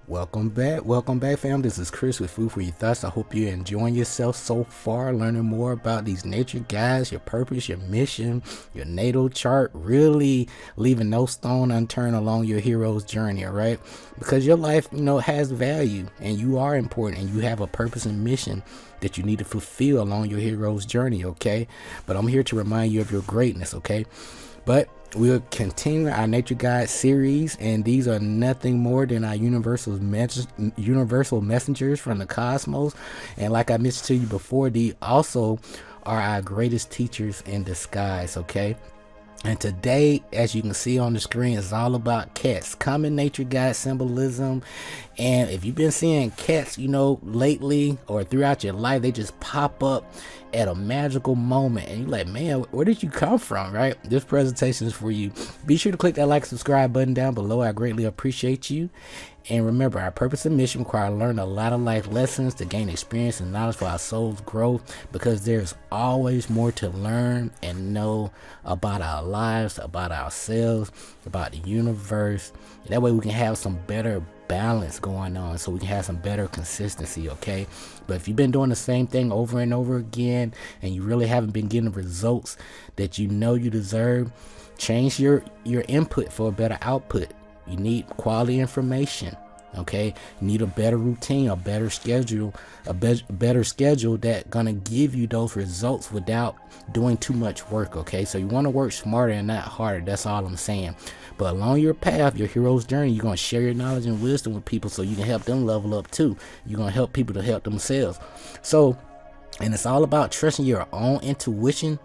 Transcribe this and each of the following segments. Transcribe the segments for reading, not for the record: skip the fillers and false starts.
Welcome back, fam. This is Chris with F4YT. I hope you're enjoying yourself so far, learning more about these nature guides, your purpose, your mission, your natal chart, really leaving no stone unturned along your hero's journey, all right? Because your life, has value, and you are important, and you have a purpose and mission that you need to fulfill along your hero's journey, okay? But I'm here to remind you of your greatness, okay? But we'll continue our nature guide series, and these are nothing more than our universal messengers from the cosmos. And like I mentioned to you before, these also are our greatest teachers in disguise, okay? And today, as you can see on the screen, is all about cats, common nature guide symbolism. And if you've been seeing cats, lately or throughout your life, they just pop up at a magical moment and you're like, man, where did you come from, right? This presentation is for you. Be sure to click that like, subscribe button down below. I greatly appreciate you. And remember, our purpose and mission require learning a lot of life lessons to gain experience and knowledge for our soul's growth, because there's always more to learn and know about our lives, about ourselves, about the universe. That way we can have some better balance going on, so we can have some better consistency, okay? But if you've been doing the same thing over and over again and you really haven't been getting the results that you deserve, change your input for a better output. You need quality information, okay? You need a better routine, a better schedule, better schedule that gonna give you those results without doing too much work, okay? So you want to work smarter and not harder. That's all I'm saying. But along your path, your hero's journey, you're gonna share your knowledge and wisdom with people so you can help them level up too. You're gonna help people to help themselves. So, and it's all about trusting your own intuition.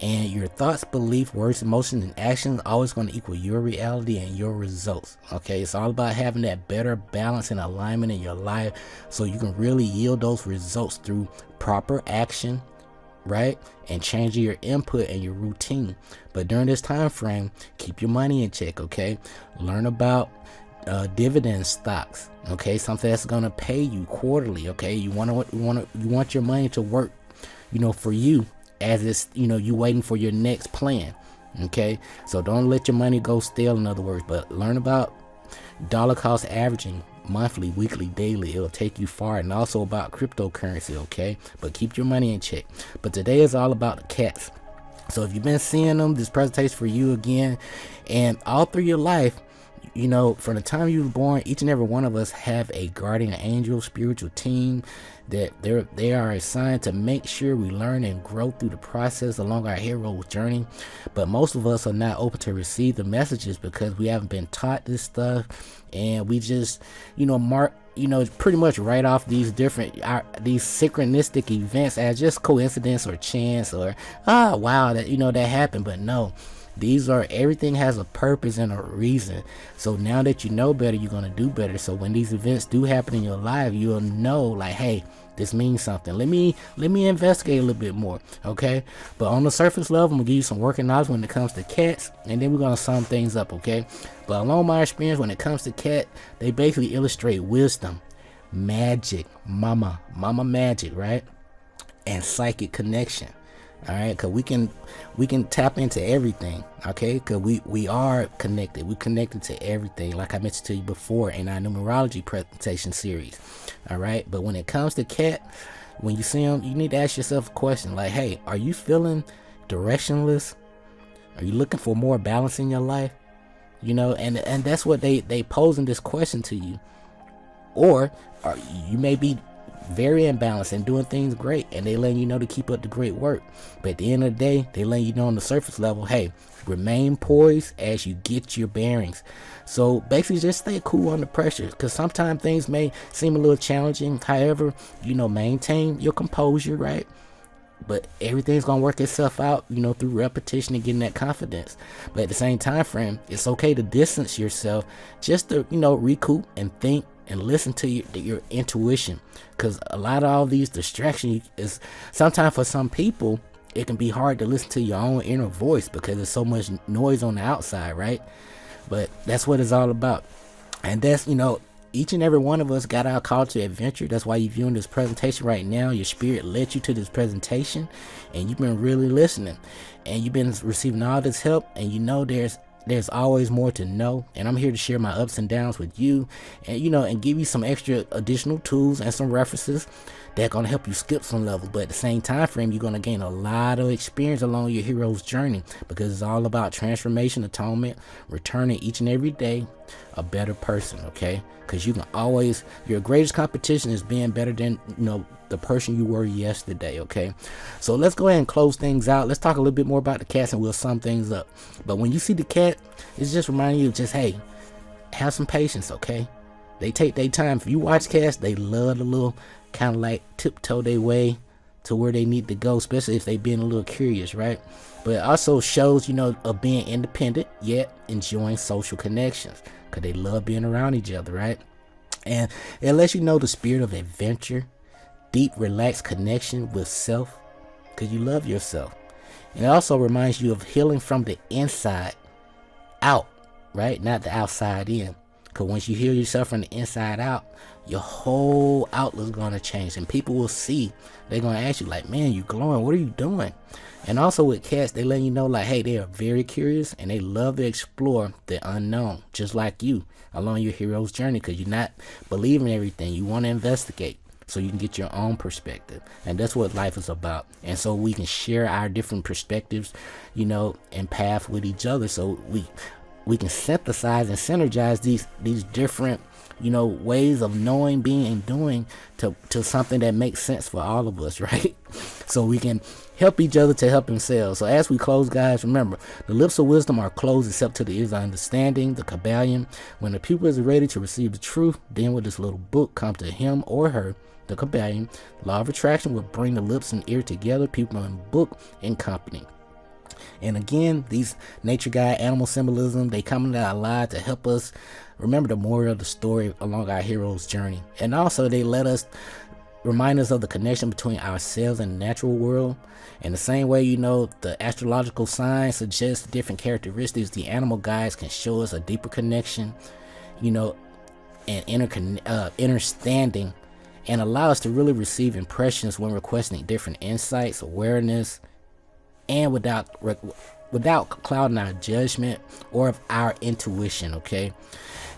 And your thoughts, beliefs, words, emotions, and actions are always going to equal your reality and your results. Okay, it's all about having that better balance and alignment in your life so you can really yield those results through proper action, right? And changing your input and your routine. But during this time frame, keep your money in check, okay? Learn about dividend stocks, okay? Something that's going to pay you quarterly, okay? You want your money to work, for you, as it's you waiting for your next plan, okay? So don't let your money go stale, in other words. But learn about dollar cost averaging, monthly, weekly, daily. It'll take you far. And also about cryptocurrency, okay? But keep your money in check. But today is all about the cats. So if you've been seeing them, this presentation for you again. And all through your life, from the time you were born, each and every one of us have a guardian angel, spiritual team that they are assigned to make sure we learn and grow through the process along our hero's journey. But most of us are not open to receive the messages because we haven't been taught this stuff, and we just pretty much write off these these synchronistic events as just coincidence or chance, or wow, that that happened. But no, everything has a purpose and a reason. So now that you know better, you're going to do better. So when these events do happen in your life, you'll know, like, hey, this means something. Let me investigate a little bit more, okay? But on the surface level, I'm going to give you some working knowledge when it comes to cats, and then we're going to sum things up, okay? But along my experience, when it comes to cat, they basically illustrate wisdom, magic, mama magic, right? And psychic connection. All right, because we can tap into everything, okay? Because we are connected. We're connected to everything, like I mentioned to you before in our numerology presentation series. All right, but when it comes to cat, when you see them, you need to ask yourself a question like, hey, are you feeling directionless? Are you looking for more balance in your life? And that's what they posing this question to you. Or you may be very imbalanced and doing things great, and they letting you know to keep up the great work. But at the end of the day, they letting you know on the surface level, hey, remain poised as you get your bearings. So basically just stay cool under pressure, because sometimes things may seem a little challenging. However, maintain your composure, right? But everything's gonna work itself out, through repetition and getting that confidence. But at the same time frame, it's okay to distance yourself just to recoup and think and listen to your intuition, because a lot of all these distractions is sometimes, for some people, it can be hard to listen to your own inner voice because there's so much noise on the outside, right? But that's what it's all about. And that's each and every one of us got our call to adventure. That's why you're viewing this presentation right now. Your spirit led you to this presentation, and you've been really listening, and you've been receiving all this help, and there's there's always more to know, and I'm here to share my ups and downs with you, and and give you some extra additional tools and some references that gonna help you skip some levels. But at the same time frame, you're gonna gain a lot of experience along your hero's journey, because it's all about transformation, atonement, returning each and every day a better person. Okay, because you can always, your greatest competition is being better than the person you were yesterday. Okay, so let's go ahead and close things out. Let's talk a little bit more about the cats, and we'll sum things up. But when you see the cat, it's just reminding you, just hey, have some patience. Okay, they take their time. If you watch cats, they love the little kind of like tiptoe their way to where they need to go, especially if they being a little curious, right? But it also shows of being independent yet enjoying social connections, because they love being around each other, right? And it lets you know the spirit of adventure, deep relaxed connection with self, because you love yourself. And it also reminds you of healing from the inside out, right? Not the outside in. Because once you heal yourself from the inside out, your whole outlook is going to change, and people will see. They're going to ask you like, man, you glowing, what are you doing? And also with cats, they let you know like, hey, they are very curious, and they love to explore the unknown, just like you along your hero's journey, because you're not believing everything. You want to investigate so you can get your own perspective, and that's what life is about. And so we can share our different perspectives, and path with each other, so we can synthesize and synergize these different ways of knowing, being, and doing to something that makes sense for all of us, right? So we can help each other to help themselves. So as we close, guys, remember, the lips of wisdom are closed except to the ears of understanding, the Kabbalion. When the pupil is ready to receive the truth, then with this little book come to him or her, the Kabbalion. Law of attraction will bring the lips and ear together, people and book in company. And again, these nature guide, animal symbolism, they come into our lives to help us remember the moral of the story along our hero's journey. And also they let us remind us of the connection between ourselves and the natural world. In the same way, the astrological signs suggest different characteristics, the animal guides can show us a deeper connection, and understanding, and allow us to really receive impressions when requesting different insights, awareness, and without clouding our judgment or of our intuition. Okay,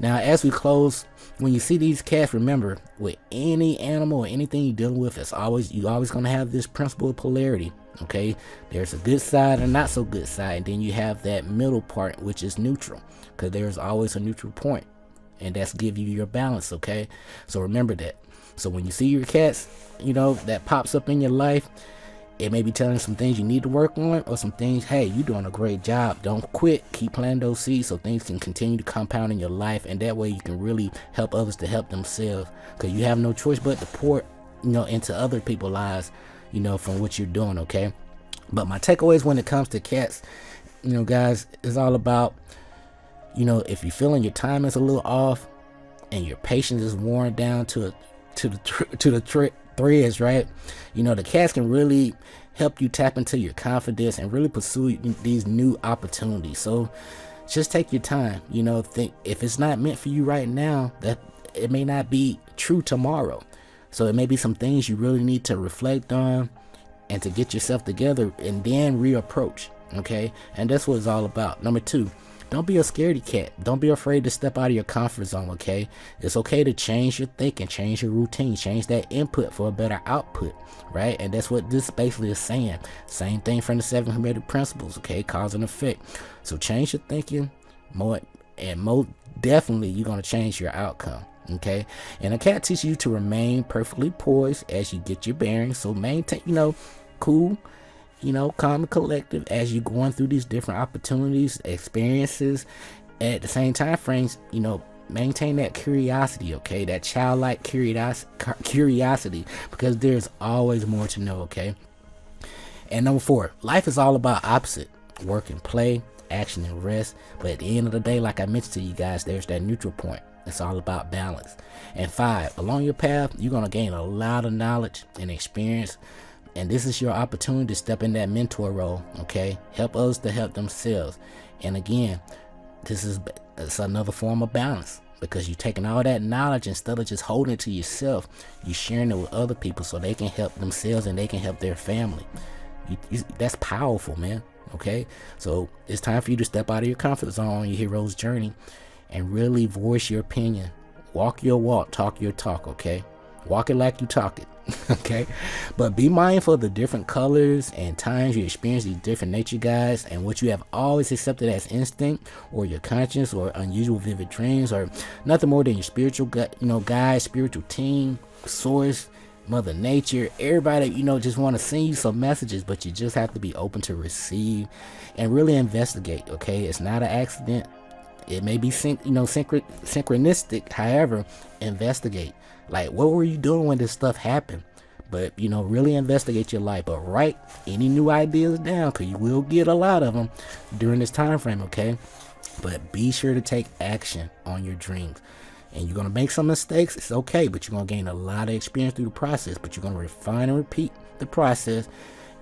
now as we close, when you see these cats, remember, with any animal or anything you're dealing with, you always going to have this principle of polarity. Okay, there's a good side and not so good side, and then you have that middle part, which is neutral, because there's always a neutral point, and that's give you your balance. Okay, so remember that. So when you see your cats, that pops up in your life, it may be telling some things you need to work on, or some things, hey, you're doing a great job. Don't quit. Keep planting those seeds so things can continue to compound in your life, and that way you can really help others to help themselves, because you have no choice but to pour, into other people's lives, from what you're doing. Okay, but my takeaways when it comes to cats, guys, is all about, if you're feeling your time is a little off and your patience is worn down to the threads, right? The cats can really help you tap into your confidence and really pursue these new opportunities. So just take your time. Think if it's not meant for you right now, that it may not be true tomorrow. So it may be some things you really need to reflect on and to get yourself together and then reapproach. Okay, and that's what it's all about. Number 2, don't be a scaredy cat. Don't be afraid to step out of your comfort zone. Okay, it's okay to change your thinking, change your routine, change that input for a better output, right? And that's what this basically is saying. Same thing from the 7 hermetic principles. Okay, cause and effect. So change your thinking, more definitely you're going to change your outcome. Okay, and a cat teaches you to remain perfectly poised as you get your bearings. So maintain, cool, calm and collective as you're going through these different opportunities, experiences. And at the same time frames, maintain that curiosity. Okay, that childlike curiosity, because there's always more to know. Okay, and number 4, life is all about opposite: work and play, action and rest. But at the end of the day, like I mentioned to you guys, there's that neutral point. It's all about balance. And 5, along your path, you're going to gain a lot of knowledge and experience. And this is your opportunity to step in that mentor role. Okay, help others to help themselves. And again, it's another form of balance, because you're taking all that knowledge, instead of just holding it to yourself, you're sharing it with other people so they can help themselves and they can help their family. That's powerful, man. Okay, so it's time for you to step out of your comfort zone on your hero's journey and really voice your opinion. Walk your walk, talk your talk. Okay, walk it like you talk it. Okay, but be mindful of the different colors and times you experience these different nature guides, and what you have always accepted as instinct or your conscience or unusual vivid dreams or nothing more than your spiritual guide, spiritual team, source, Mother Nature, everybody, just want to send you some messages, but you just have to be open to receive and really investigate. Okay, it's not an accident. It may be synchronistic. However, investigate. Like, what were you doing when this stuff happened? But really investigate your life. But write any new ideas down, because you will get a lot of them during this time frame. Okay, but be sure to take action on your dreams. And you're going to make some mistakes. It's okay, but you're going to gain a lot of experience through the process. But you're going to refine and repeat the process,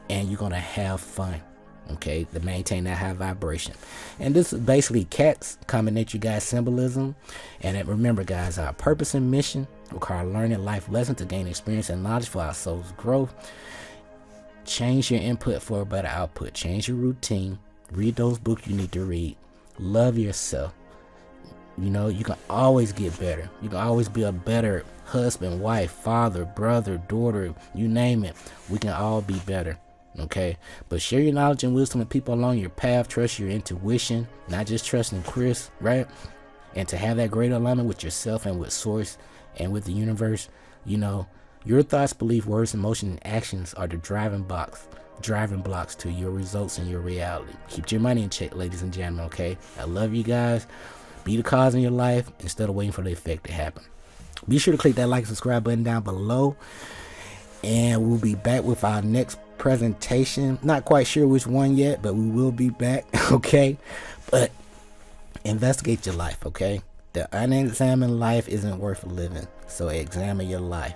and you're going to have fun. Okay, to maintain that high vibration. And this is basically cats, common nature guide symbolism. And remember, guys, our purpose and mission require learning life lessons to gain experience and knowledge for our soul's growth. Change your input for a better output. Change your routine. Read those books you need to read. Love yourself. You can always get better. You can always be a better husband, wife, father, brother, daughter, you name it. We can all be better. Okay, but share your knowledge and wisdom with people along your path. Trust your intuition, not just trusting Chris, right? And to have that great alignment with yourself and with source and with the universe. Your thoughts, beliefs, words, emotions, and actions are the driving blocks to your results and your reality. Keep your money in check, ladies and gentlemen. Okay, I love you guys. Be the cause in your life instead of waiting for the effect to happen. Be sure to click that like and subscribe button down below, and we'll be back with our next presentation. Not quite sure which one yet, but we will be back. Okay, but investigate your life. Okay, the unexamined life isn't worth living, so examine your life.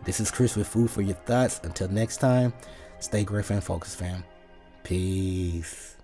This is Chris with Food for Your Thoughts. Until next time, stay grateful and focused, fam. Peace.